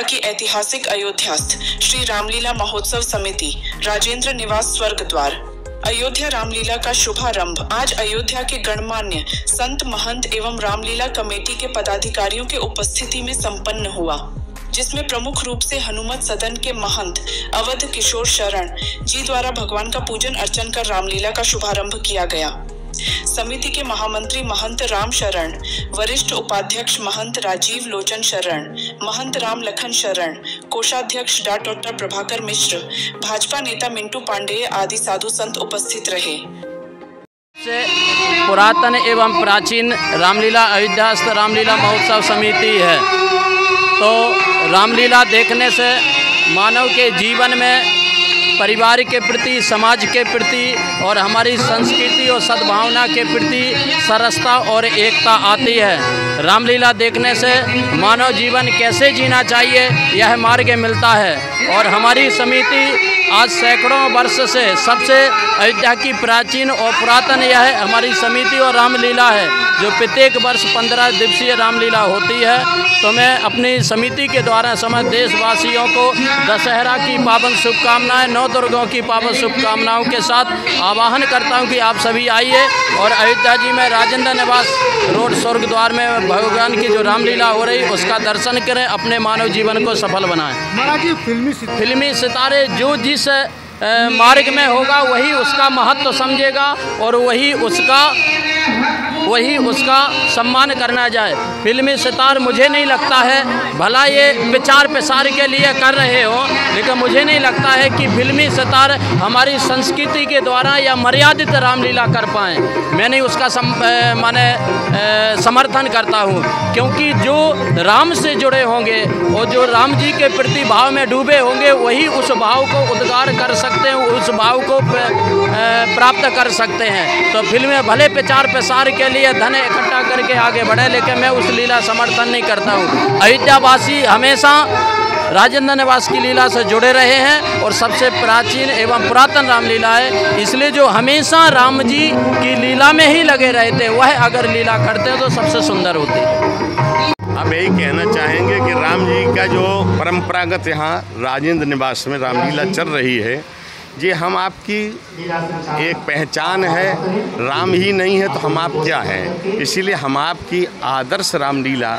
अयोध्या की ऐतिहासिक अयोध्यास्थ श्री रामलीला महोत्सव समिति राजेंद्र निवास स्वर्ग द्वार अयोध्या रामलीला का शुभारंभ आज अयोध्या के गणमान्य संत महंत एवं रामलीला कमेटी के पदाधिकारियों के उपस्थिति में संपन्न हुआ, जिसमें प्रमुख रूप से हनुमत सदन के महंत अवध किशोर शरण जी द्वारा भगवान का पूजन अर्चन कर रामलीला का शुभारंभ किया गया। समिति के महामंत्री महंत राम शरण, वरिष्ठ उपाध्यक्ष महंत राजीव लोचन शरण, महंत राम लखन शरण, कोषाध्यक्ष डॉक्टर प्रभाकर मिश्र, भाजपा नेता मिंटू पांडेय आदि साधु संत उपस्थित रहे। से पुरातन एवं प्राचीन रामलीला अयोध्यास्थ रामलीला महोत्सव समिति है। तो रामलीला देखने से मानव के जीवन में परिवार के प्रति, समाज के प्रति और हमारी संस्कृति और सद्भावना के प्रति सरसता और एकता आती है। रामलीला देखने से मानव जीवन कैसे जीना चाहिए यह मार्ग मिलता है। और हमारी समिति आज सैकड़ों वर्ष से सबसे अयोध्या की प्राचीन और पुरातन यह हमारी समिति और रामलीला है, जो प्रत्येक वर्ष 15 दिवसीय रामलीला होती है। तो मैं अपनी समिति के द्वारा समस्त देशवासियों को दशहरा की पावन शुभकामनाएं, नौ दुर्गों की पावन शुभकामनाओं के साथ आह्वान करता हूं कि आप सभी आइए और अयोध्या जी में राजेंद्र निवास रोड स्वर्ग द्वार में भगवान की जो रामलीला हो रही उसका दर्शन करें, अपने मानव जीवन को सफल बनाएं। महाराज जी, फिल्मी सितारे जो जिस मार्ग में होगा वही उसका महत्व समझेगा और वही उसका सम्मान करना जाए। फिल्मी सितार मुझे नहीं लगता है, भला ये विचार प्रसार के लिए कर रहे हो, लेकिन मुझे नहीं लगता है कि फिल्मी सितार हमारी संस्कृति के द्वारा या मर्यादित रामलीला कर पाएँ। मैं नहीं उसका समर्थन करता हूँ, क्योंकि जो राम से जुड़े होंगे और जो राम जी के प्रति भाव में डूबे होंगे वही उस भाव को उद्गार कर सकते हैं, उस भाव को प्राप्त कर सकते हैं। तो फिल्में भले प्रचार प्रसार के लिए धन इकट्ठा करके आगे बढ़े, लेकिन मैं उस लीला समर्थन नहीं करता हूँ। अयोध्यावासी हमेशा राजेंद्र निवास की लीला से जुड़े रहे हैं और सबसे प्राचीन एवं पुरातन रामलीला है, इसलिए जो हमेशा राम जी की लीला में ही लगे रहते वह अगर लीला करते तो सबसे सुंदर होती। हम यही कहना चाहेंगे कि राम जी का जो परंपरागत यहाँ राजेंद्र निवास में रामलीला चल रही है, ये हम आपकी एक पहचान है। राम ही नहीं है तो हम आप क्या हैं, इसीलिए हम आपकी आदर्श रामलीला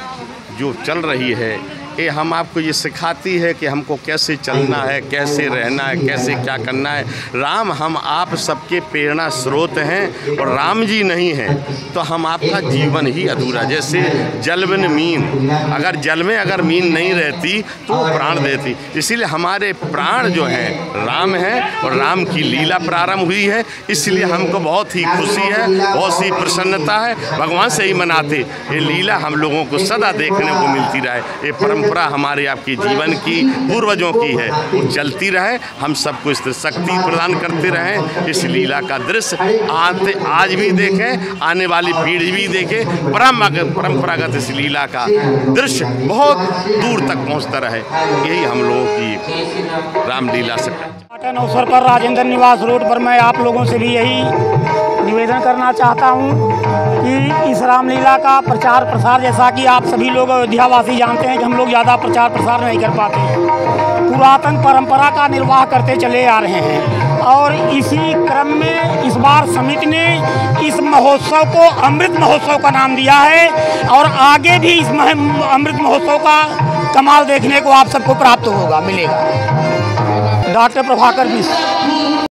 जो चल रही है ये हम आपको ये सिखाती है कि हमको कैसे चलना है, कैसे रहना है, कैसे क्या करना है। राम हम आप सबके प्रेरणा स्रोत हैं और राम जी नहीं हैं तो हम आपका जीवन ही अधूरा। जैसे जल बिन मीन, अगर जल में अगर मीन नहीं रहती तो वो प्राण देती, इसीलिए हमारे प्राण जो हैं राम हैं और राम की लीला प्रारंभ हुई है। इसलिए हमको बहुत ही खुशी है, बहुत सी प्रसन्नता है, भगवान से ही मनाते ये लीला हम लोगों को सदा देखने को मिलती रहे। ये परंपरा हमारे आपके जीवन की पूर्वजों की है, वो चलती रहे, हम सबको इस शक्ति प्रदान करते रहें। इस लीला का दृश्य आज भी देखें, आने वाली पीढ़ी भी देखे। परंपरागत इस लीला का दृश्य बहुत दूर तक पहुंचता रहे, यही हम लोगों की रामलीला से। अवसर पर राजेंद्र निवास रोड पर मैं आप लोगों से भी यही निवेदन करना चाहता हूं कि इस रामलीला का प्रचार प्रसार, जैसा कि आप सभी लोग अयोध्यावासी जानते हैं कि हम लोग ज़्यादा प्रचार प्रसार नहीं कर पाते हैं, पुरातन परंपरा का निर्वाह करते चले आ रहे हैं। और इसी क्रम में इस बार समिति ने इस महोत्सव को अमृत महोत्सव का नाम दिया है और आगे भी इस अमृत महोत्सव का कमाल देखने को आप सबको प्राप्त होगा, मिलेगा। डॉक्टर प्रभाकर मिश्र।